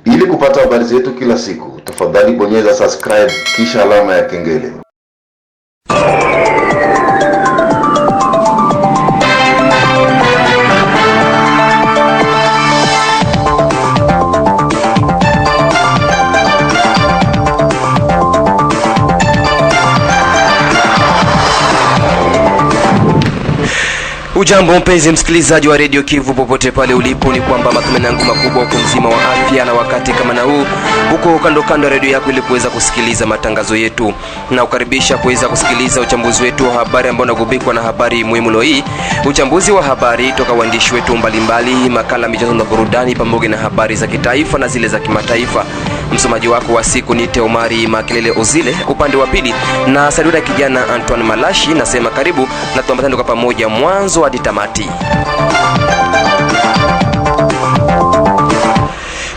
Ili kupata habari zetu kila siku, tafadhali bonyeza subscribe kisha alama ya kengele. Ujambo mpenzi msikilizaji wa Radio Kivu popote pale ulipo, ni kwamba matumaini yangu makubwa uko mzima wa afya, na wakati kama na huu uko kando ya radio yako ili kuweza kusikiliza matangazo yetu, na ukaribisha kuweza kusikiliza uchambuzi wetu wa habari ambao unagubikwa na habari muhimu leo hii. Uchambuzi wa habari toka waandishi wetu mbalimbali, makala michezo na burudani, pamoja na habari za kitaifa na zile za kimataifa. Msomaji wako wa siku ni Teomari Makelele Ozile, upande wa pili na Saduda kijana Antoine Malashi. Nasema karibu na tuambatane kwa pamoja mwanzo hadi tamati.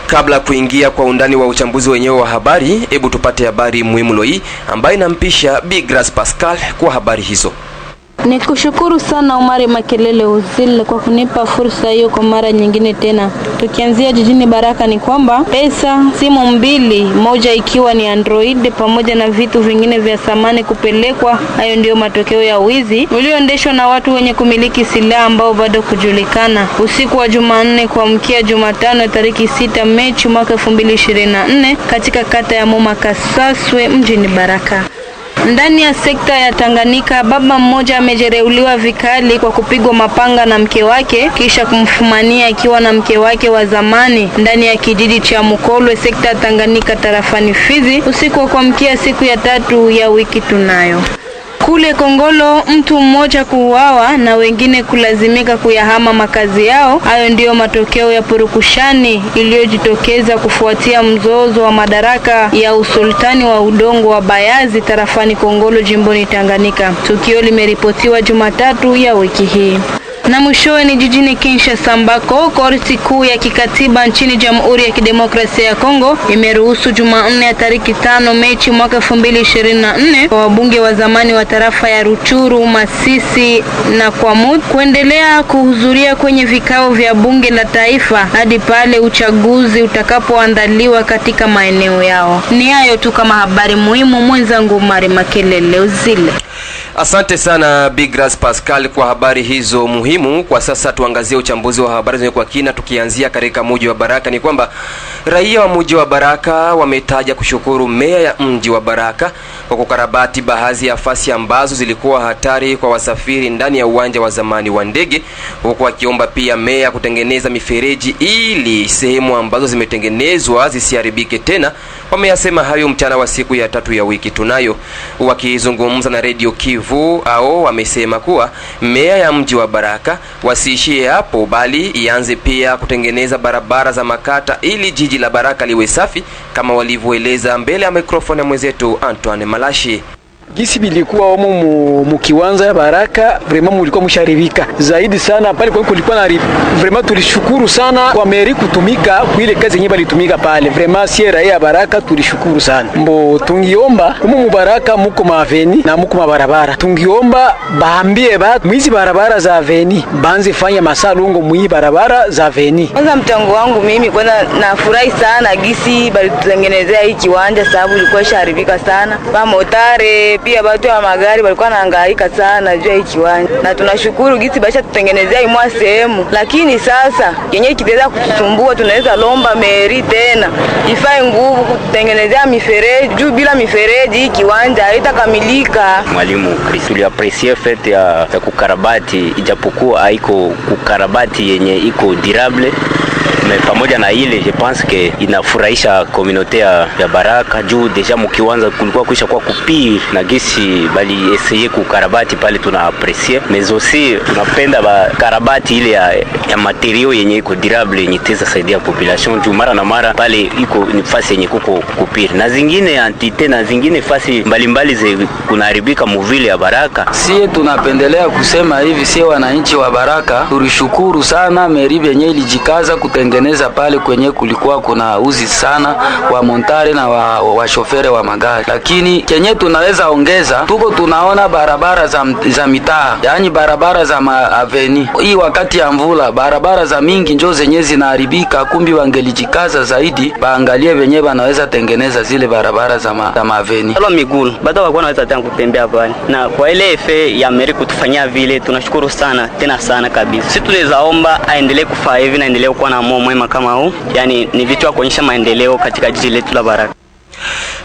Kabla kuingia kwa undani wa uchambuzi wenyewe wa habari, hebu tupate habari muhimu leo hii ambayo inampisha Big Grace Pascal kwa habari hizo. Nikushukuru sana Omari Makelele Ozile kwa kunipa fursa hiyo kwa mara nyingine tena. Tukianzia jijini Baraka ni kwamba pesa, simu mbili, moja ikiwa ni Android pamoja na vitu vingine vya samani kupelekwa. Hayo ndio matokeo ya wizi ulioendeshwa na watu wenye kumiliki silaha ambao bado kujulikana usiku wa Jumanne kuamkia Jumatano tariki 6 Machi mwaka 2024 katika kata ya Moma Kasaswe mjini Baraka. Ndani ya sekta ya Tanganyika, baba mmoja amejereuliwa vikali kwa kupigwa mapanga na mke wake kisha kumfumania ikiwa na mke wake wa zamani ndani ya kijiji cha Mukolwe, sekta ya Tanganyika, tarafani Fizi, usiku wa kuamkia siku ya 3 ya wiki tunayo. Kule Kongolo, mtu mmoja kuuawa na wengine kulazimika kuyahama makazi yao. Hayo ndiyo matokeo ya purukushani iliyojitokeza kufuatia mzozo wa madaraka ya usultani wa udongo wa Bayazi tarafani Kongolo, jimboni Tanganyika. Tukio limeripotiwa Jumatatu ya wiki hii. Na mwishowe ni jijini Kinshasa ambako korti kuu ya kikatiba nchini Jamhuri ya Kidemokrasia ya Kongo imeruhusu Jumanne ya tariki 5 Machi mwaka 2024 kwa wabunge wa zamani wa tarafa ya Ruchuru, Masisi na Kwamut kuendelea kuhudhuria kwenye vikao vya bunge la taifa hadi pale uchaguzi utakapoandaliwa katika maeneo yao. Ni hayo tu kama habari muhimu. Mwenzangu Mari Makelele Ozile. Asante sana Big Grace Pascal kwa habari hizo muhimu. Kwa sasa tuangazie uchambuzi wa habari zenye kwa kina, tukianzia katika mji wa Baraka. Ni kwamba raia wa mji wa Baraka wametaja kushukuru meya ya mji wa Baraka kwa kukarabati baadhi ya fasi ambazo zilikuwa hatari kwa wasafiri ndani ya uwanja wa zamani wa ndege, huku wakiomba pia meya kutengeneza mifereji ili sehemu ambazo zimetengenezwa zisiharibike tena. Wameyasema hayo mchana wa siku ya 3 ya wiki tunayo. Wakizungumza na Radio Kivu wamesema kuwa meya ya mji wa Baraka wasiishie hapo, bali ianze pia kutengeneza barabara za makata ili jiji la Baraka liwe safi, kama walivyoeleza mbele ya mikrofoni ya mwenzetu Antoine Malashi. Gisi bilikuwa omo mukiwanza ya Baraka vraiment mulikuwa musharibika zaidi sana pale kwa kulikuwa na vraiment tulishukuru sana kwa meri kutumika kwa ile kazi yenyewe balitumika pale. Vraiment si raia ya Baraka tulishukuru sana. Mbo tungiomba mu Baraka muko maveni na muko mabarabara. Tungiomba baambie batu mwizi barabara za aveni banze fanya masalungo mwi barabara za aveni. Kwanza mtango wangu mimi kwanza nafurahi sana gisi balitengenezea hii kiwanja sababu ilikuwa sharibika sana. Ba motare pia watu wa magari walikuwa wanahangaika sana juu ya kiwanja, na tunashukuru gisi basha tutengenezea imwa sehemu. Lakini sasa yenyewe kitaweza kutusumbua, tunaweza lomba meri tena ifae nguvu kutengenezea mifereji juu bila mifereji hii kiwanja haitakamilika. Mwalimu Chris aprecie fete ya kukarabati, ijapokuwa haiko kukarabati yenye iko durable, pamoja na ile je pense que inafurahisha communauté ya Baraka juu deja mkiwanza kulikuwa kuisha kwa kupir na gisi bali essayer kukarabati pale, tuna apprécier mais aussi tunapenda ba karabati ile ya material yenye iko durable yenye teza saidia population juu mara na mara pale iko ni fasi yenye kuko kupir na zingine entité na zingine fasi mbalimbali ze kunaharibika muvile ya Baraka. Sie tunapendelea kusema hivi, sie wananchi wa Baraka tulishukuru sana meri yenye ilijikaza kutengeneza kutengeneza pale kwenye kulikuwa kuna uzi sana wa montare na wa shofere wa magari. Lakini kenye tunaweza ongeza, tuko tunaona barabara za mitaa, yaani barabara za aveni. Hii wakati ya mvula barabara za mingi njo zenye zinaharibika, kumbi wangelijikaza zaidi baangalie wenyewe wanaweza tengeneza zile barabara za aveni. Halo miguu bado wako wanaweza tena kutembea pale. Na kwa ile efe ya Amerika kutufanyia vile tunashukuru sana tena sana kabisa. Sisi tunaomba aendelee kufanya hivi na endelee kuwa na moyo mwema kama huu. Yaani ni vitu vya kuonyesha maendeleo katika jiji letu la Baraka.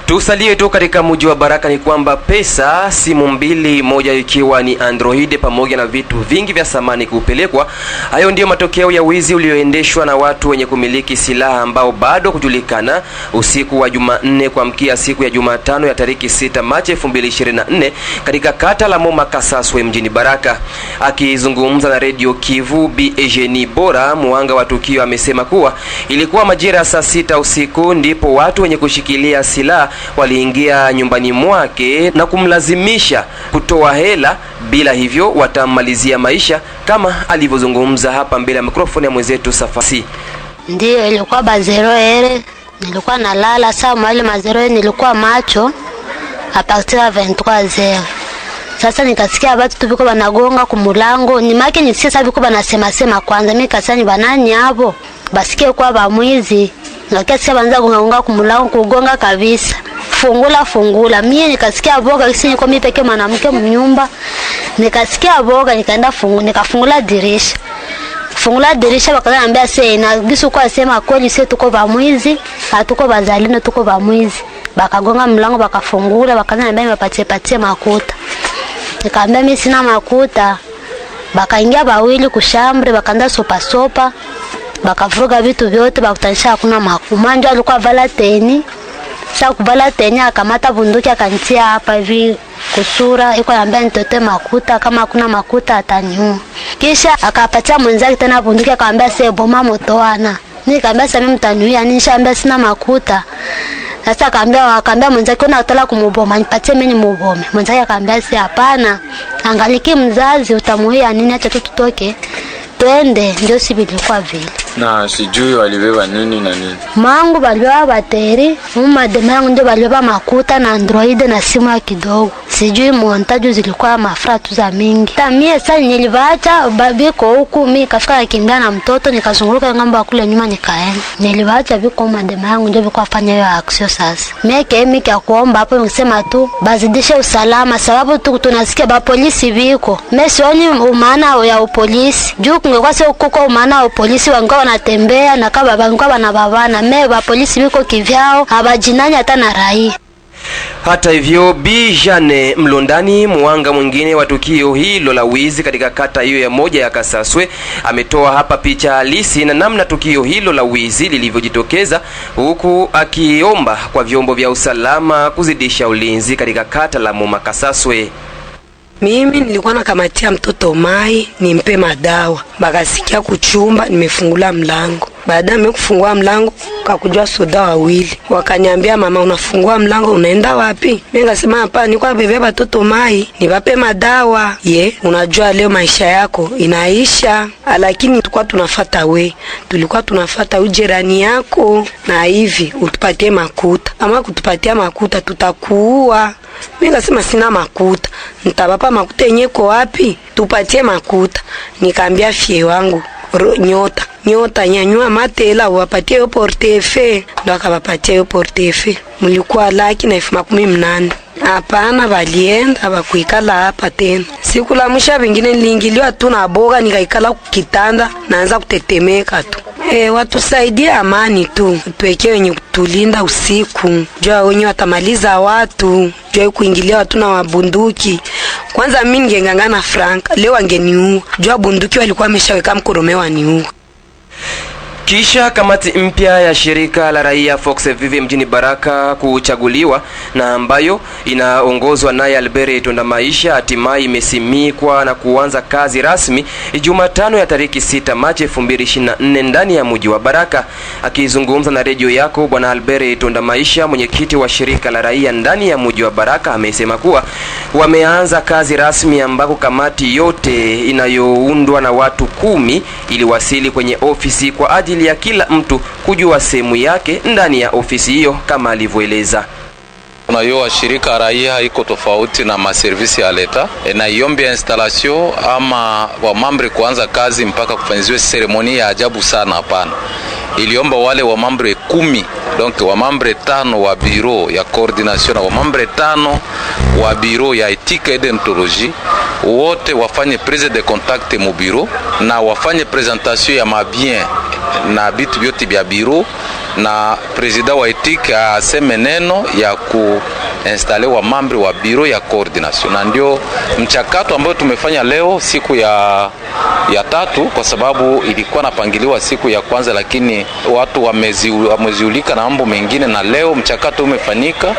Tusalie tu katika mji wa Baraka ni kwamba pesa, simu mbili, moja ikiwa ni Android pamoja na vitu vingi vya samani kupelekwa. Hayo ndio matokeo ya wizi ulioendeshwa na watu wenye kumiliki silaha ambao bado kujulikana usiku wa Jumanne kuamkia siku ya Jumatano ya tariki 6 Machi 2024 katika kata la Moma Kasaswe mjini Baraka. Akizungumza na Radio Kivu, Bi Eugenie Bora, muhanga wa tukio, amesema kuwa ilikuwa majira ya saa 6 usiku ndipo watu wenye kushikilia silaha waliingia nyumbani mwake na kumlazimisha kutoa hela, bila hivyo watammalizia maisha, kama alivyozungumza hapa mbele ya mikrofoni ya mwenzetu Safasi. Ndio ilikuwa bazeroere, nilikuwa nalala saa mahali mazeroere, nilikuwa macho apatira 23h. Sasa nikasikia watu tu biko banagonga kumulango, ni make nisikia sasa biko banasema kwanza, mimi kasani banani hapo basikie kwa bamwizi. Nakasikia banza gonga kumulango, kugonga kabisa, fungula. Mimi nikasikia boga, kisi niko mimi peke mwanamke mnyumba, nikasikia boga, nikaenda nikafungula dirisha. Wakaniambia sasa na gisu kwa sema kweli sisi tuko bamwizi, hatuko bazalino, tuko bamwizi. Bakagonga mlango, bakafungula, wakaniambia nipatie makuta. Nikamwambia mimi sina makuta. Bakaingia bawili kushambre, bakaanza sopa. Bakavuruga vitu vyote, bakutanisha hakuna makuta. Ndio alikuwa vala teni. Sasa kuvala teni akamata bunduki akantia hapa hivi kusura, iko anambia nitote makuta, kama hakuna makuta ataniua. Kisha akapatia mwenzake tena bunduki akamwambia sasa boma motoana. Nikamwambia sasa mimi mtaniua, nishaambia sina makuta. Sasa akaambia mwenzake unataka kumuboma, nipatie mimi nimubome. Mwenzake akaambia sasa hapana, angaliki mzazi utamuia nini, acha tutoke twende. Ndio si bilikuwa vile. Na sijui walibeba nini na nini. Mangu balibeba bateri, mademangu ndio balibeba makuta na Android na simu ya kidogo. Sijui montage zilikuwa mafra tu za mingi. Mimi sasa nilibaacha babiko huku, mimi kafika nikimbia na mtoto, nikazunguruka ngambo kule nyuma nikaenda. Nilibaacha biko mademangu ndio biko afanya hiyo action sasa. Mimi kia kuomba hapo nisema tu bazidishe usalama, sababu tu tunasikia ba polisi biko. Mimi sioni maana ya upolisi. Juu kungekuwa sio kuko maana ya upolisi wangu wanatembea na kama bangwa banababana, meba polisi biko kivyao habajinanya hata na raia. Hata hivyo, Bi Jane Mlondani, muhanga mwingine wa tukio hilo la wizi katika kata hiyo ya moja ya Kasaswe, ametoa hapa picha halisi na namna tukio hilo la wizi lilivyojitokeza, huku akiomba kwa vyombo vya usalama kuzidisha ulinzi katika kata la Moma Kasaswe. Mimi nilikuwa nakamatia mtoto mai nimpe madawa, bakasikia kuchumba, nimefungula mlango. Baada ya kufungua mlango kakujua soda wawili, wakaniambia mama, unafungua mlango unaenda wapi? Mimi ngasema hapa nilikuwa bebea watoto mai niwape madawa. Unajua leo maisha yako inaisha, lakini tulikuwa tunafuata ujirani yako, na hivi utupatie makuta, ama kutupatia makuta tutakuua. Mimi ngasema sina makuta, nitabapa makuta yenyeko wapi? Tupatie makuta. Nikaambia fie wangu nyota nyanyua matela wapatie yo portefe, ndo akawapatia yo portefe. Mlikuwa laki na 18,000. Hapana, walienda wakuikala hapa tena. Siku la mwisho vingine niliingiliwa tu na boga, nikaikala kukitanda naanza kutetemeka tu. Watusaidie amani tu, tuweke wenye kutulinda usiku. Jua wenye watamaliza watu, jua kuingilia watu na wabunduki. Kwanza mimi ningengangana Frank, leo angeniua. Jua bunduki walikuwa wameshaweka mkoromewa niua. Kisha kamati mpya ya shirika la raia Fox Vivi mjini Baraka kuchaguliwa na ambayo inaongozwa naye Albert Tondamaisha hatimaye imesimikwa na kuanza kazi rasmi Jumatano ya tariki 6 Machi 2024 ndani ya mji wa Baraka. Akizungumza na redio yako, bwana Albert Tondamaisha, mwenyekiti wa shirika la raia ndani ya mji wa Baraka, amesema kuwa wameanza kazi rasmi ambako kamati yote inayoundwa na watu 10 iliwasili kwenye ofisi kwa ajili ajili ya kila mtu kujua sehemu yake ndani ya ofisi hiyo kama alivyoeleza. Unajua shirika raia iko tofauti na maservisi ya leta. Na iombe installation ama wa mambre kuanza kazi mpaka kufanyiziwe seremoni ya ajabu sana, hapana. Iliomba wale wa mambre 10, donc wa mambre 5 wa bureau ya coordination na wa mambre 5 wa bureau ya éthique et déontologie wote wafanye prise de contact mu bureau na wafanye presentation ya mabien na bitu vyote vya bureau, na president wa éthique aseme neno ya kuinstale wa mambre wa bureau ya coordination. Na ndio mchakato ambao tumefanya leo siku ya tatu, kwa sababu ilikuwa napangiliwa siku ya kwanza, lakini watu wameziulika na mambo mengine, na leo mchakato umefanyika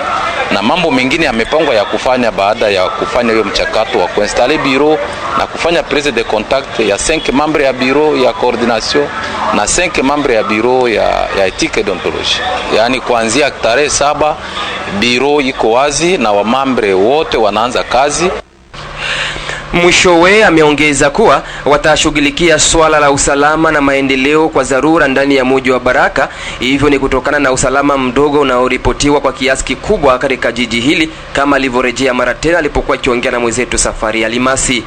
na mambo mengine yamepangwa ya kufanya baada ya kufanya hiyo mchakato wa kuinstale bureau na kufanya prise de contact ya 5 membres ya bureau ya coordination na 5 membres ya bureau ya éthique et déontologie. Yaani kuanzia tarehe 7 bureau iko wazi na wamambre wote wanaanza kazi. Mwishowe ameongeza kuwa watashughulikia swala la usalama na maendeleo kwa dharura ndani ya mji wa Baraka. Hivyo ni kutokana na usalama mdogo unaoripotiwa kwa kiasi kikubwa katika jiji hili, kama alivyorejea mara tena alipokuwa akiongea na mwenzetu Safari Alimasi.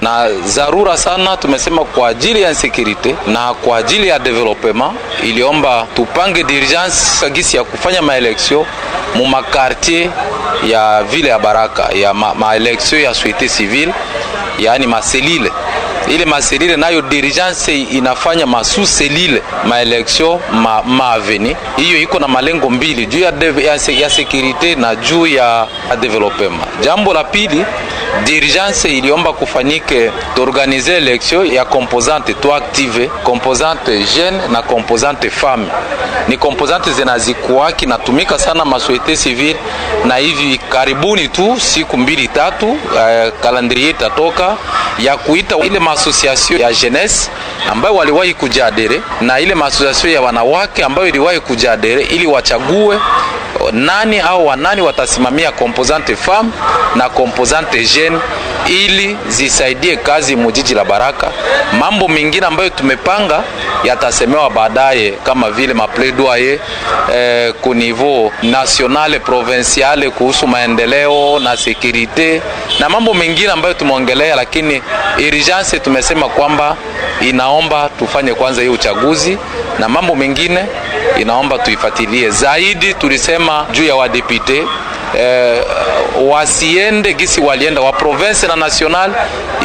Na dharura sana tumesema kwa ajili ya security na kwa ajili ya development, iliomba tupange d'urgence gisi ya kufanya maeleksio mu makartier ya vile ya Baraka ya maeleksio ya société civile, yaani maselile. Ile maselile nayo d'urgence inafanya masu selile maeleksio maaveni. Hiyo iko na malengo mbili, juu ya security na juu ya development. Jambo la pili, d'urgence iliomba kufanyike d'organiser election ya composante to active, composante jeune na composante femme. Ni composante zinazikuwaki natumika sana masociete civile, na hivi karibuni tu siku 2-3 calendrier itatoka ya kuita ile association ya jeunesse ambayo waliwahi kujadere na ile association ya wanawake ambayo iliwahi kujadere, ili wachague nani au wanani watasimamia composante femme na composante jeune ili zisaidie kazi mujiji la Baraka. Mambo mengine ambayo tumepanga yatasemewa baadaye, kama vile maplaidoyer ku niveau national provincial kuhusu maendeleo na security na mambo mengine ambayo tumeongelea, lakini urgence tumesema kwamba inaomba tufanye kwanza hiyo uchaguzi, na mambo mengine inaomba tuifuatilie zaidi. Tulisema juu ya wadepute wasiende gisi walienda wa province na national,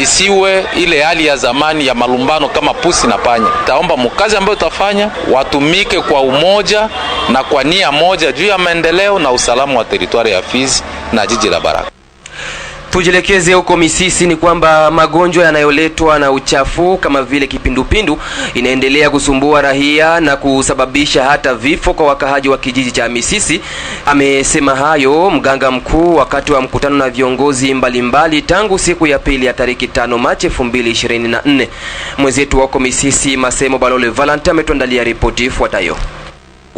isiwe ile hali ya zamani ya malumbano kama pusi na panya. Taomba mkazi ambayo utafanya watumike kwa umoja na kwa nia moja juu ya maendeleo na usalama wa teritwari ya Fizi na jiji la Baraka. Tujelekeze huko Misisi. Ni kwamba magonjwa yanayoletwa na uchafu kama vile kipindupindu inaendelea kusumbua raia na kusababisha hata vifo kwa wakahaji wa kijiji cha Misisi. Amesema hayo mganga mkuu wakati wa mkutano na viongozi mbalimbali tangu siku ya pili ya tariki 5 Machi 2024. Mwenzetu wako Misisi Masemo Balole Valente ametuandalia ripoti ifuatayo.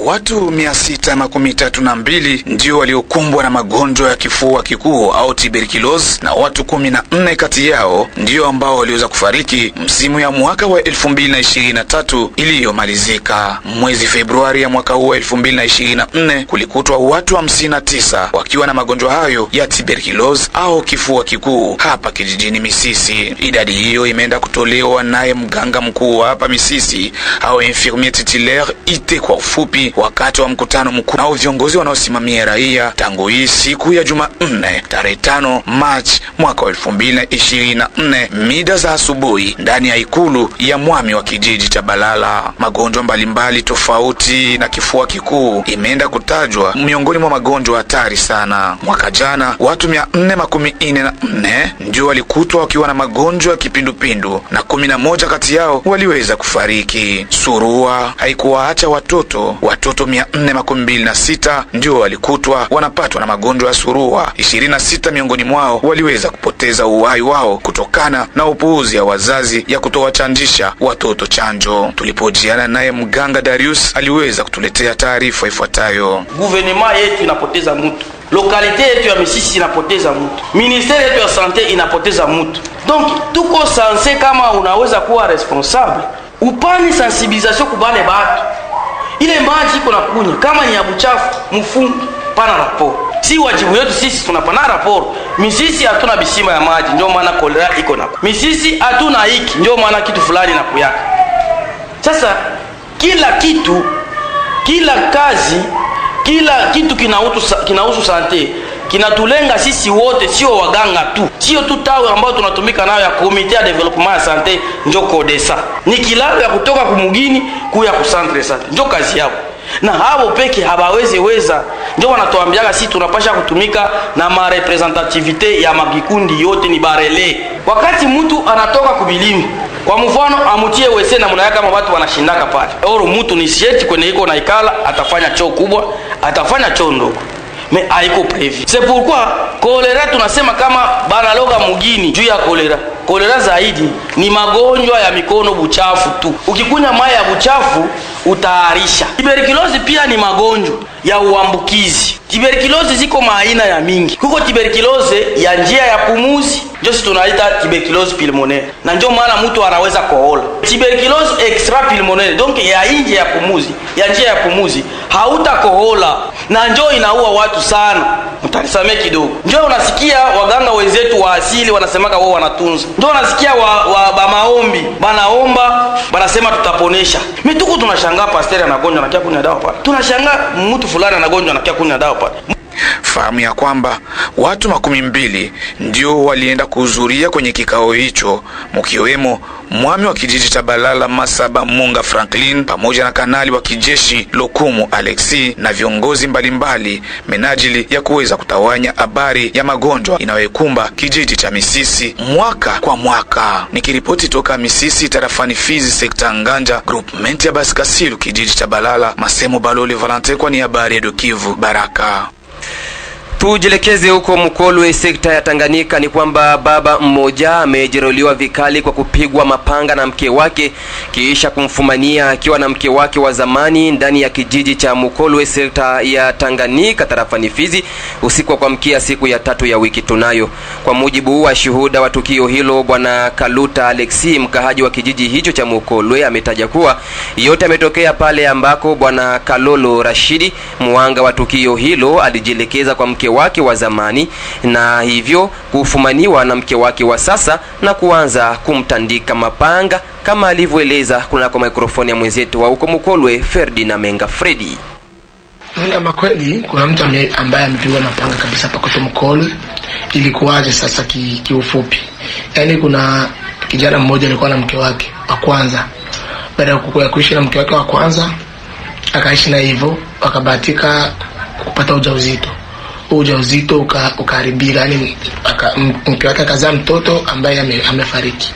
Watu 632 ndio waliokumbwa na magonjwa ya kifua kikuu au tuberculosis, na watu 14 kati yao ndio ambao waliweza kufariki msimu ya mwaka wa 2023 iliyomalizika. Mwezi Februari ya mwaka huu wa 2024 kulikutwa watu 59 wakiwa na magonjwa hayo ya tuberculosis au kifua kikuu hapa kijijini Misisi. Idadi hiyo imeenda kutolewa naye mganga mkuu hapa Misisi au infirmier titulaire IT kwa ufupi, wakati wa mkutano mkuu na viongozi wanaosimamia raia tangu hii siku ya Jumanne tarehe 5 Machi mwaka 2024 mida za asubuhi ndani ya ikulu ya mwami wa kijiji cha Balala. Magonjwa mbalimbali tofauti na kifua kikuu imeenda kutajwa miongoni mwa magonjwa hatari sana. Mwaka jana watu 444 ndio walikutwa wakiwa na magonjwa ya kipindupindu na 11 kati yao waliweza kufariki. Surua haikuwaacha watoto 426 ndio walikutwa wanapatwa na magonjwa ya surua. 26 miongoni mwao waliweza kupoteza uhai wao kutokana na upuuzi ya wazazi ya kutowachanjisha watoto chanjo. Tulipojiana naye mganga Darius aliweza kutuletea taarifa ifuatayo. Gouvernement yetu inapoteza mtu, lokalite yetu ya Misisi inapoteza mtu, ministeri yetu ya sante inapoteza mtu. Donc tuko sanse, kama unaweza kuwa responsable upani sensibilisation kubale batu. Ile maji iko na kunya kama ni ya buchafu mfungi pana raporo. Si wajibu yetu sisi tunapana raporo. Misisi hatuna bisima ya maji ndio maana kolera iko na. Misisi hatuna hiki ndio maana kitu fulani na kuyaka. Sasa kila kitu, kila kazi, kila kitu kinahusu sante kinatulenga sisi wote, sio waganga tu, sio tu tawi ambao tunatumika nayo ya Comité ya Development ya Sante njo Kodesa. Ni kilalo ya kutoka kumugini kuya ku centre sante njo kazi yao, na hao peke habawezi weza. Ndio wanatuambiaga sisi tunapasha kutumika na ma representativite ya magikundi yote ni barele. Wakati mtu anatoka kubilimu, kwa mfano amutie wese na mnaya kama watu wanashindaka pale, oro mtu ni sieti kwenye iko na ikala atafanya choo kubwa, atafanya choo ndogo, mais haiko prevu. C'est pourquoi kolera tunasema kama banaloga mugini juu ya kolera. Kolera zaidi ni magonjwa ya mikono buchafu tu. Ukikunya mai ya buchafu utaharisha. Tuberculosis pia ni magonjwa ya uambukizi. Tuberculosis ziko maaina ya mingi. Kuko tuberculosis ya njia ya pumuzi, ndio sisi tunaita tuberculosis pulmonaire. Na ndio maana mtu anaweza kohola. Tuberculosis extra pulmonaire, donc ya nje ya pumuzi, ya njia ya pumuzi, hautakohola. Na ndio inaua watu sana. Mtanisamee kidogo. Ndio unasikia waganga wenzetu wa asili wanasemaka wao wanatunza. Ndio unasikia wa maombi, banaomba, banasema tutaponesha. Mimi tuko tunashangaa pastor anagonjwa anakia kunywa dawa pale. Tunashangaa mtu fulani anagonjwa anakia kunywa dawa pale. Fahamu ya kwamba watu 12 ndio walienda kuhudhuria kwenye kikao hicho, mkiwemo mwami wa kijiji cha Balala Masaba Munga Franklin pamoja na kanali wa kijeshi Lokumu Alexi na viongozi mbalimbali menajili ya kuweza kutawanya habari ya magonjwa inayokumba kijiji cha Misisi mwaka kwa mwaka. Nikiripoti toka Misisi tarafani Fizi sekta Nganja groupement ya Basikasilu kijiji cha Balala, Masemo Balole Valente kwa ni habari ya Kivu Baraka. Tujelekeze huko Mukolwe sekta ya Tanganyika. Ni kwamba baba mmoja amejeruhiwa vikali kwa kupigwa mapanga na mke wake kisha kumfumania akiwa na mke wake wa zamani ndani ya kijiji cha Mukolwe sekta ya Tanganyika tarafani Fizi usiku wa kuamkia siku ya 3 ya wiki tunayo. Kwa mujibu wa shuhuda wa tukio hilo, bwana Kaluta Alexi, mkahaji wa kijiji hicho cha Mukolwe, ametaja kuwa yote ametokea pale ambako bwana Kalolo Rashidi, muanga wa tukio hilo, alijielekeza kwa mke wake wa zamani na hivyo kufumaniwa na mke wake wa sasa na kuanza kumtandika mapanga kama alivyoeleza kunako mikrofoni ya mwenzetu wa huko Mukolwe Ferdinand Menga Freddy. Kama kweli kuna mtu ambaye amepigwa mapanga kabisa pakoto Mukolwe. Ilikuwaje sasa kiufupi? Yaani kuna kijana mmoja alikuwa na mke wake wa kwanza. Baada ya kuishi na mke wake wa kwanza, akaishi na hivyo, akabahatika kupata ujauzito. Ujauzito ukaharibika, yani mke wake akazaa mtoto ambaye amefariki.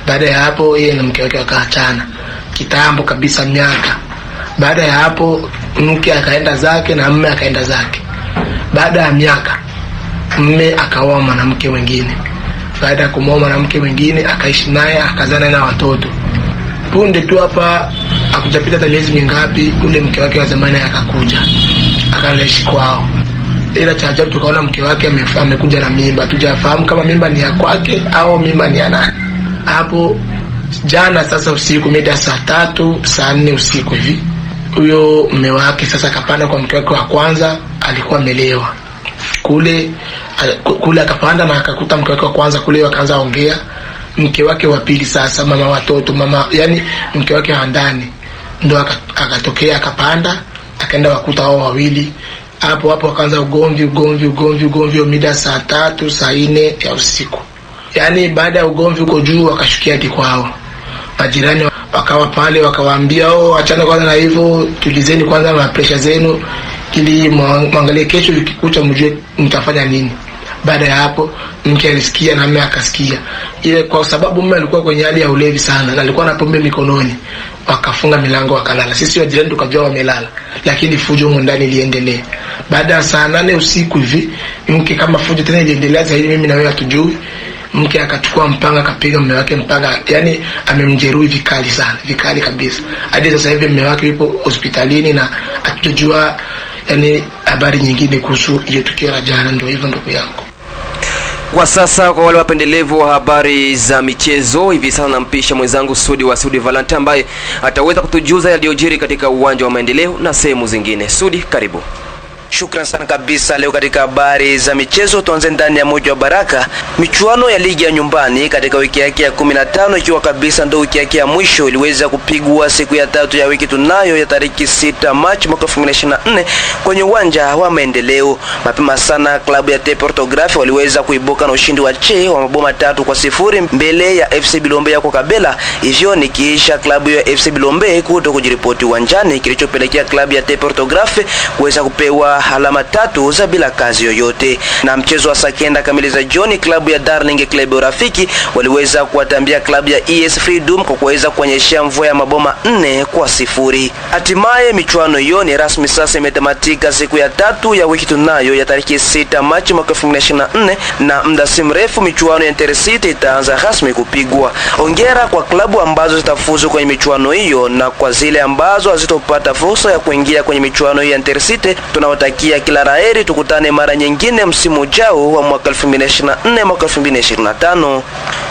Baada ya hapo yeye na mke wake wakaachana kitambo kabisa, miaka. Baada ya hapo mke akaenda zake na mume akaenda zake. Baada ya miaka mume akaoa mwanamke mwingine. Baada ya kumwoa mwanamke mwingine akaishi naye, akazana na watoto. Punde tu hapa akujapita hata miezi mingapi, ule mke wake wa zamani akakuja akaishi kwao. Ila cha ajabu tukaona mke wake amekuja na mimba. Tujafahamu kama mimba ni ya kwake au mimba ni ya nani. Hapo jana sasa usiku mida saa 3 saa 4 usiku hivi, huyo mume wake sasa akapanda kwa mke wake wa kwanza, alikuwa amelewa. Kule akapanda na akakuta mke wake wa kwanza kule, wakaanza ongea. Mke wake wa pili sasa, mama watoto, mama yani mke wake wa ndani, ndo akatokea akapanda, akaenda wakuta wao wawili. Hapo wakaanza ugomvi mida saa 3 saa 4 ya usiku. Yaani baada ya ugomvi uko juu wakashukia hadi kwao. Majirani wakawa pale wakawaambia, achana kwanza na hivyo, tulizeni kwanza na pressure zenu ili muangalie kesho ikikucha mjue mtafanya nini. Baada ya hapo mke alisikia na mume akasikia. Ile kwa sababu mume alikuwa kwenye hali ya ulevi sana na alikuwa na pombe mikononi, wakafunga milango wakalala. Sisi wa jirani tukajua wamelala, lakini fujo huko ndani iliendelea. Baada ya saa 8 usiku hivi, mke kama fujo tena iliendelea zaidi, mimi na wewe hatujui. Mke akachukua mpanga akapiga mume wake mpanga, yani amemjeruhi vikali sana, vikali kabisa. Hadi sasa hivi mume wake yupo hospitalini na hatujua yani habari nyingine kuhusu ile tukio la jana. Ndio hivyo ndugu yangu. Kwa sasa kwa wale wapendelevu wa habari za michezo, hivi sasa nampisha mwenzangu Sudi Valentine ambaye ataweza kutujuza yaliyojiri katika uwanja wa Maendeleo na sehemu zingine. Sudi, karibu. Shukran sana kabisa. Leo katika habari za michezo tuanze ndani ya mji wa Baraka. Michuano ya ligi ya nyumbani katika wiki yake ya 15 ikiwa kabisa ndio wiki yake ya mwisho iliweza kupigwa siku ya 3 ya wiki tunayo ya tariki 6 Machi mwaka 2024 kwenye uwanja wa Maendeleo. Mapema sana klabu ya TP Orthographe waliweza kuibuka na ushindi wa maboma 3-0 mbele ya FC Bilombe ya Kokabela. Hivyo nikiisha klabu ya FC Bilombe kuto kujiripoti uwanjani, kilichopelekea klabu ya TP Orthographe kuweza kupewa alama 3 za bila kazi yoyote. Na mchezo wa saa 9 kamili za jioni, klabu ya Darling Club Rafiki waliweza kuwatambia klabu ya ES Freedom kwa kuweza kuonyesha mvua ya maboma 4-0. Hatimaye michuano hiyo ni rasmi sasa imetamatika siku ya 3 ya wiki tunayo ya tariki 6 Machi mwaka 2024, na muda si mrefu michuano ya Intercity itaanza rasmi kupigwa. Hongera kwa klabu ambazo zitafuzu kwenye michuano hiyo, na kwa zile ambazo hazitopata fursa ya kuingia kwenye michuano hiyo ya Intercity tunawatakia kila laheri. Tukutane mara nyingine msimu ujao wa mwaka 2024 mwaka 2025.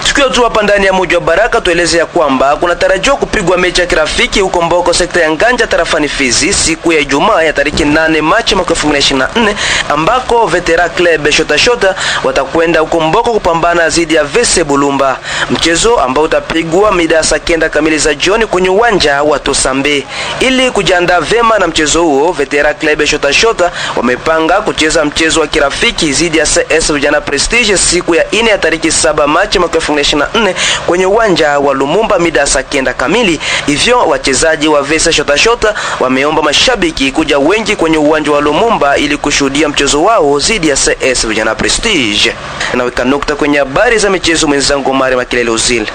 Siku tu hapa ndani ya mji wa Baraka tueleze ya kwamba kuna tarajiwa kupigwa mechi ya kirafiki huko Mboko sekta ya Nganja tarafani Fizi siku ya Ijumaa ya tariki 8 Machi mwaka 2024, ambako Veteran Club Shota watakwenda huko Mboko kupambana dhidi ya VC Bulumba. Mchezo ambao utapigwa mida saa 9 kamili za jioni kwenye uwanja wa Tosambe. Ili kujiandaa vema na mchezo huo, Veteran Club Shota wamepanga kucheza mchezo wa kirafiki dhidi ya CS Vijana Prestige siku ya 4 ya tariki 7 Machi mwaka 2024 kwenye uwanja wa Lumumba mida saa 9 kamili. Hivyo wachezaji wa VC Shota wameomba mashabiki kuja wengi kwenye uwanja wa Lumumba ili kushuhudia mchezo wao dhidi ya CS Vijana Prestige. Naweka nukta kwenye habari za michezo, mwenzangu Mari Makelele Uzil.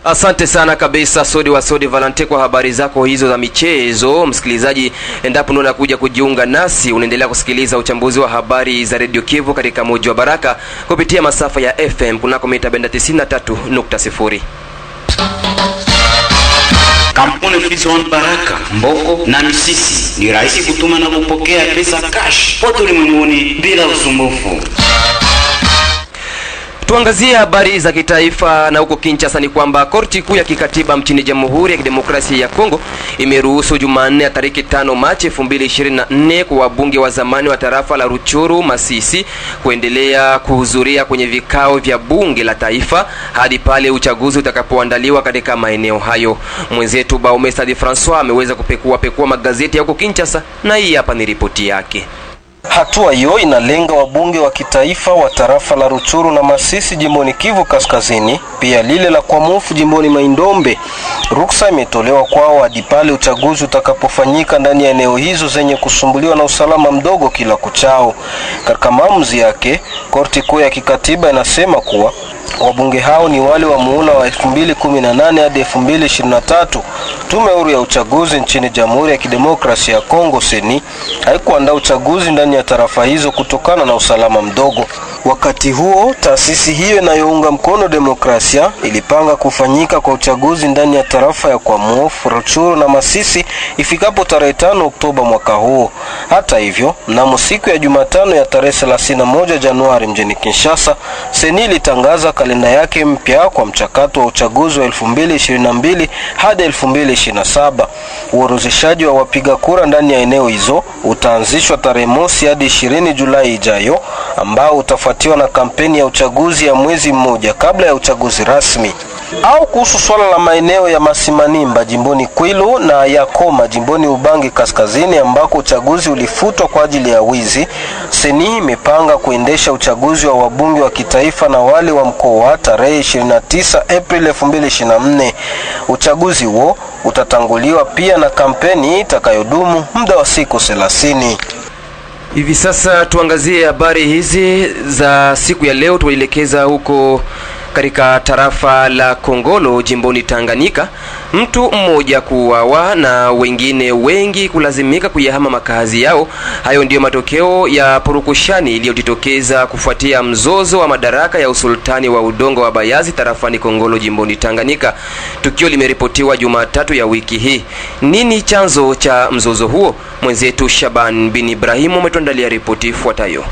Asante sana kabisa Sudi Valentine kwa habari zako hizo za michezo. Msikilizaji, endapo ndio unakuja kujiunga nasi, unaendelea kusikiliza uchambuzi wa habari za Radio Kivu katika mji wa Baraka kupitia masafa ya FM kunako mita benda 93.0. Kampuni Fizon Baraka, Mboko na Misisi ni rahisi kutuma na kupokea pesa cash pote ulimwenguni bila usumbufu. Tuangazie habari za kitaifa na huko Kinshasa ni kwamba korti kuu ya kikatiba mchini Jamhuri ya Kidemokrasia ya Kongo imeruhusu Jumanne ya tariki 5 Machi 2024 kwa wabunge wa zamani wa tarafa la Ruchuru Masisi kuendelea kuhudhuria kwenye vikao vya bunge la taifa hadi pale uchaguzi utakapoandaliwa katika maeneo hayo. Mwenzetu Baume Stadi François ameweza kupekua magazeti ya huko Kinshasa na hii hapa ni ripoti yake. Hatua hiyo inalenga wabunge wa kitaifa wa tarafa la Ruchuru na Masisi jimboni Kivu Kaskazini, pia lile la Kwamufu jimboni Maindombe. Ruksa imetolewa kwao hadi pale uchaguzi utakapofanyika ndani ya eneo hizo zenye kusumbuliwa na usalama mdogo kila kuchao. Katika maamuzi yake, korti kuu ya kikatiba inasema kuwa wabunge hao ni wale wa muhula wa 2018 hadi 2023. Tume huru ya uchaguzi nchini Jamhuri ya Kidemokrasia ya Kongo seni haikuandaa uchaguzi ndani ya tarafa hizo kutokana na usalama mdogo. Wakati huo, taasisi hiyo inayounga mkono demokrasia ilipanga kufanyika kwa uchaguzi ndani ya tarafa ya Kwamufu, Ruchuru na Masisi ifikapo tarehe 5 Oktoba mwaka huo. Hata hivyo, mnamo siku ya Jumatano ya tarehe 31 Januari mjini Kinshasa, seni ilitangaza kalenda yake mpya kwa mchakato wa uchaguzi wa 2022 hadi 2027. Uorozeshaji wa wapiga kura ndani ya eneo hizo utaanzishwa tarehe 1 hadi 20 Julai ijayo, ambao utafuatiwa na kampeni ya uchaguzi ya mwezi mmoja kabla ya uchaguzi rasmi. Au kuhusu swala la maeneo ya Masimanimba jimboni Kwilu na Yakoma jimboni Ubangi Kaskazini ambako uchaguzi ulifutwa kwa ajili ya wizi, seni imepanga kuendesha uchaguzi wa wabunge wa kitaifa na wale wa mkoa tarehe 29 Aprili 2024. Uchaguzi huo utatanguliwa pia na kampeni itakayodumu muda wa siku 30. Hivi sasa tuangazie habari hizi za siku ya leo. Tuelekeza huko katika tarafa la Kongolo jimboni Tanganyika. Mtu mmoja kuuawa na wengine wengi kulazimika kuyahama makazi yao. Hayo ndiyo matokeo ya purukushani iliyojitokeza kufuatia mzozo wa madaraka ya usultani wa udongo wa Bayazi tarafani Kongolo jimboni Tanganyika. Tukio limeripotiwa Jumatatu ya wiki hii. Nini chanzo cha mzozo huo? Mwenzetu Shaban bin Ibrahim umetuandalia ripoti ifuatayo.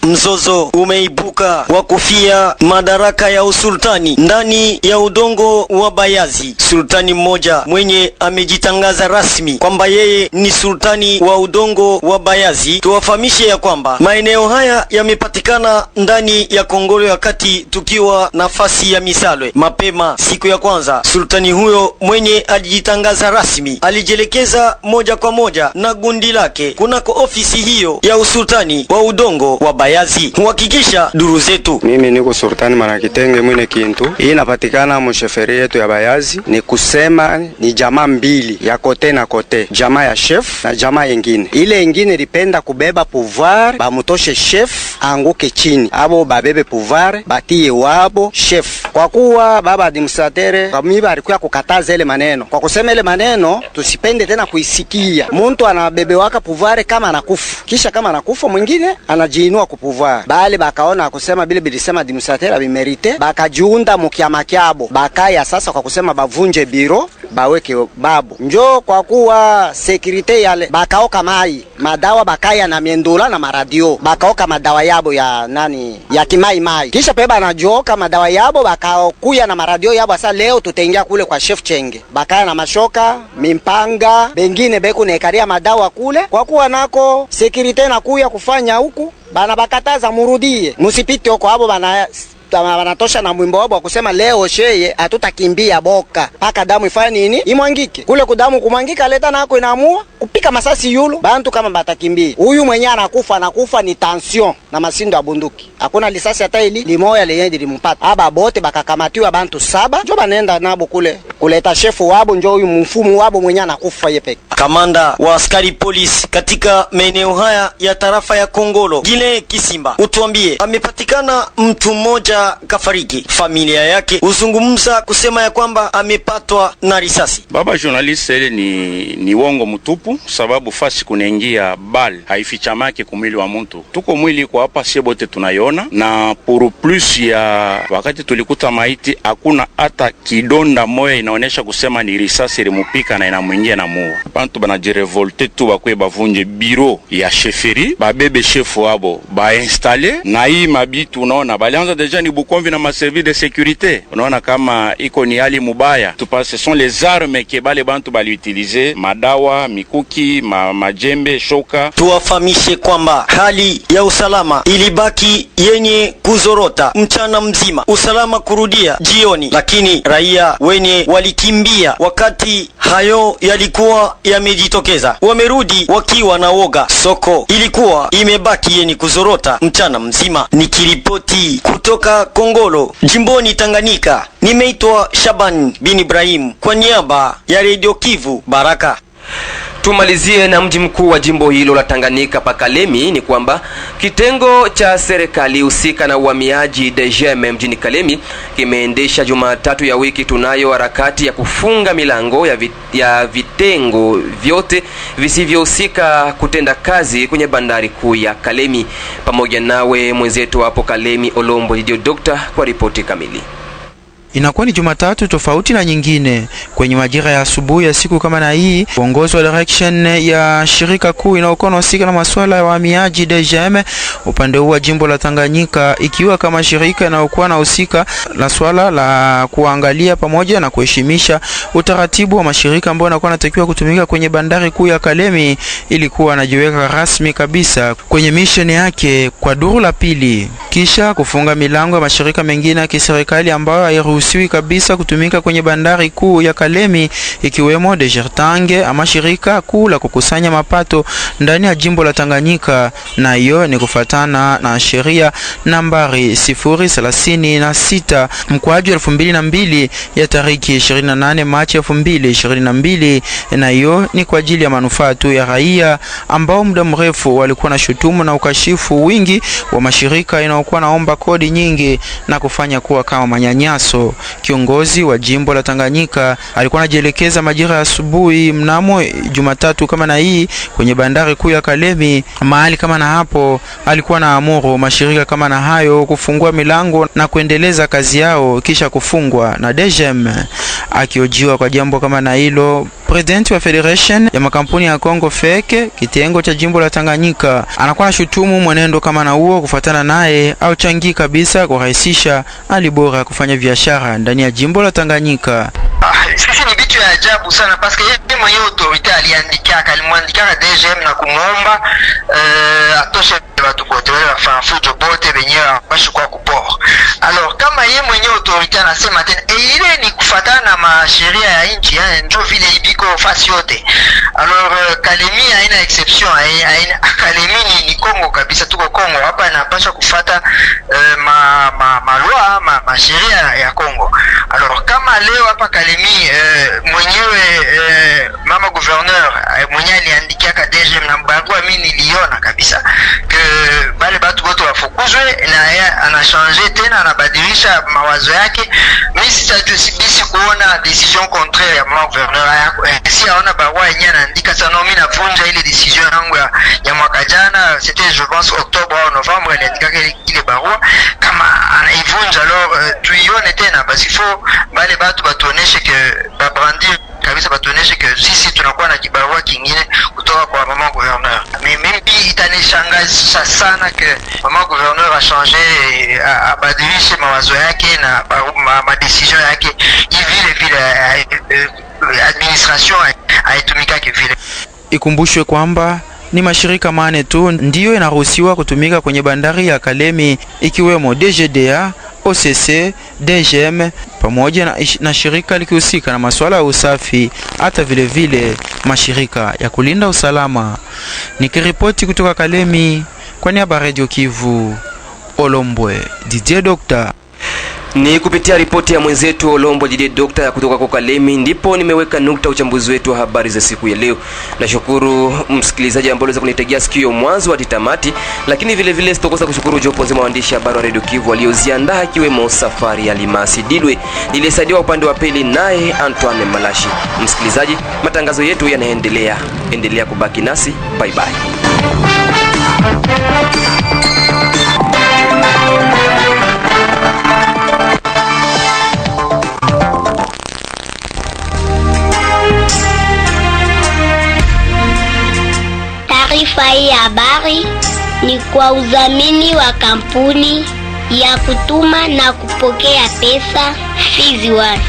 Mzozo umeibuka wa kufia madaraka ya usultani ndani ya udongo wa Bayazi. Sultani mmoja mwenye amejitangaza rasmi kwamba yeye ni sultani wa udongo wa Bayazi. Tuwafahamishe ya kwamba maeneo haya yamepatikana ndani ya Kongolo ya Kati, tukiwa nafasi ya Misalwe. Mapema siku ya kwanza, sultani huyo mwenye ajitangaza rasmi alijelekeza moja kwa moja na gundi lake kunako ofisi hiyo ya usultani wa udongo wa Bayazi. Huhakikisha duru zetu. Mimi niko sultani Marakitenge mwene Kintu. Hii inapatikana msheferi yetu ya Bayazi. Ni kusema ni jamaa mbili ya kote na kote, jamaa ya chef na jamaa yengine. Ile yengine lipenda kubeba pouvoir, bamutoshe chef anguke chini, abo babebe pouvoir batie wabo chef. Kwa kuwa baba administrateur kamiba alikuwa kukataza ile maneno, kwa kusema ile maneno tusipende tena kuisikia. Muntu anabebe waka pouvoir kama anakufa, kisha kama anakufa mwingine anajiinua ku pouvoir. Bali bakaona kusema bile bilisema administrateur abimerite, bakajiunda mukiama kyabo bakaya sasa kwa kusema bavunje biro baweke babu njo. Kwa kuwa security yale bakaoka mai madawa bakaya na miendola na maradio, bakaoka madawa yabo ya nani ya kimai mai, kisha peba anajoka madawa yabo bakaokuya na maradio yabo. Sasa leo tutaingia kule kwa chef Chenge, bakaya na mashoka mimpanga bengine beku nekaria madawa kule. Kwa kuwa nako security na kuya kufanya huku bana bakataza murudie musipite huko, abo bana wanatosha na mwimbo wao kusema leo sheye hatutakimbia boka paka damu ifanye nini imwangike. Kule kudamu kumwangika leta nako inaamua kupika masasi yulo bantu kama batakimbia. Huyu mwenye anakufa ni tension na masindo ya bunduki, hakuna lisasi hata ili limoya lenye limpata. Aba bote bakakamatiwa bantu 7 njo banaenda nabo kule kuleta shefu wabo, njo huyu mfumu wabo mwenye anakufa yepeke. Kamanda wa askari polisi katika maeneo haya ya tarafa ya Kongolo Gile Kisimba utuambie, amepatikana mtu mmoja kafariki. Familia yake uzungumza kusema ya kwamba amepatwa na risasi. Baba journaliste, ile ni wongo mtupu, sababu fasi kunaingia bal haifichamake kumwili wa mtu. Tuko mwili kwa hapa shebote tunaiona, na pour plus ya wakati tulikuta maiti hakuna hata kidonda moya inaonesha kusema ni risasi ilimupika na inamuingia na muua. Bantu banajirevolte tu bakwe bavunje biro ya chefferie, babebe chefu wabo ba installer na hii mabitu. Unaona balianza deja ni Bukomvi na maservice de sécurité. Unaona kama iko ni hali mubaya. Ce sont les armes que bale bantu bali utiliser, madawa, mikuki, majembe, shoka. Tuwafahamishe kwamba hali ya usalama ilibaki yenye kuzorota mchana mzima, usalama kurudia jioni, lakini raia wenye walikimbia wakati hayo yalikuwa yamejitokeza wamerudi wakiwa na woga. Soko ilikuwa imebaki yenye kuzorota mchana mzima. Nikiripoti kutoka Kongolo jimboni Tanganyika, nimeitwa Shaban bin Ibrahim kwa niaba ya Radio Kivu Baraka. Tumalizie na mji mkuu wa jimbo hilo la Tanganyika Pakalemi. Ni kwamba kitengo cha serikali husika na uhamiaji DGM mjini Kalemi kimeendesha Jumatatu ya wiki tunayo harakati ya kufunga milango ya vitengo vyote visivyohusika kutenda kazi kwenye bandari kuu ya Kalemi. Pamoja nawe mwenzetu hapo Kalemi Olombo Didio Doctor kwa ripoti kamili. Inakuwa ni Jumatatu tofauti na nyingine. Kwenye majira ya asubuhi ya siku kama na hii, uongozi wa direction ya shirika kuu inayokuwa husika na masuala ya uhamiaji DGM upande huu wa jimbo la Tanganyika, ikiwa kama shirika inayokuwa husika na swala la kuangalia pamoja na kuheshimisha utaratibu wa mashirika ambayo yanakuwa yanatakiwa kutumika kwenye bandari kuu ya Kalemi, ilikuwa anajiweka rasmi kabisa kwenye mission yake kwa duru la pili, kisha kufunga milango ya mashirika mengine ya kiserikali ambayo hairuhusiwi kabisa kutumika kwenye bandari kuu ya Kalemi, ikiwemo Dejertange ama shirika kuu la kukusanya mapato ndani ya jimbo la Tanganyika, na hiyo ni kufatana na sheria nambari 036 mkwaju 2002 ya tariki 28 Machi 2022, na hiyo ni kwa ajili ya manufaa tu ya raia ambao muda mrefu walikuwa na shutumu na ukashifu wingi wa mashirika inayokuwa naomba kodi nyingi na kufanya kuwa kama manyanyaso. Kiongozi wa jimbo la Tanganyika alikuwa anajielekeza majira ya asubuhi mnamo Jumatatu kama na hii kwenye bandari kuu ya Kalemi. Mahali kama na hapo alikuwa ilikuwa na amuru mashirika kama na hayo kufungua milango na kuendeleza kazi yao kisha kufungwa na DGM. Akiojiwa kwa jambo kama na hilo, President wa Federation ya makampuni ya Kongo FEC kitengo cha jimbo la Tanganyika anakuwa na shutumu mwenendo kama na huo kufuatana naye au changi kabisa kurahisisha hali bora ya kufanya biashara ndani ya jimbo la Tanganyika. Sisi ni vitu ya ajabu sana paske yeye mwenyewe autorite alimwandika DGM na kumwomba atoshe watu wote wale wafanya fujo bote wenyewe washukua kuporo. Alors kama yeye mwenyewe autorite anasema tena ile ni kufuatana na masheria ya nchi, ndio vile ibiko fasi yote. Alors Kalemi haina exception, haina Kalemi ni Kongo kabisa, tuko Kongo hapa, inapaswa kufuata masheria ya Kongo. Alors kama leo hapa Kalemi mwenyewe mama gouverneur mwenyewe aliandikia ka DGM na barua, mimi niliona kabisa que bale batu wote wafukuzwe, na yeye anachange tena, anabadilisha mawazo yake. Mimi sisi kuona decision contraire ya mama gouverneur si aona barua yenyewe anaandika sana, mimi navunja ile decision yangu ya mwaka jana, c'était je pense octobre au novembre, aliandika ile barua kama anaivunja. Alors tuione tena parce qu'il faut bale batu batuoneshe que babrandir kabisa, batuoneshe que sisi tunakuwa na kibarua kingine kutoka kwa mama gouverneur. Mimi itanishangaza sana que mama gouverneur a changé, abadilishe mawazo yake na ma decision yake vile administration haitumika vile. Ikumbushwe kwamba ni mashirika mane tu ndiyo inaruhusiwa kutumika kwenye bandari ya Kalemi, ikiwemo DGDA, OCC, DGM pamoja na shirika likihusika na masuala ya usafi, hata vile vile mashirika ya kulinda usalama. Nikiripoti kutoka Kalemi kwa niaba ya Radio Kivu, Olombwe Didier Doctor. Ni kupitia ripoti ya mwenzetu Olombo Didier Doctor ya kutoka kwa Kalemi ndipo nimeweka nukta uchambuzi wetu wa habari za siku ya leo. Nashukuru msikilizaji ambaye aliweza kunitegea sikio mwanzo hadi tamati, lakini vile vile sitokosa kushukuru jopo nzima waandishi habari wa Radio Kivu walioziandaa, ikiwemo Safari ya Limasi Didwe, nilisaidiwa upande wa pili naye Antoine Malashi. Msikilizaji, matangazo yetu yanaendelea, endelea kubaki nasi. Bye bye. Taarifa hii ya habari ni kwa udhamini wa kampuni ya kutuma na kupokea pesa Fizi One.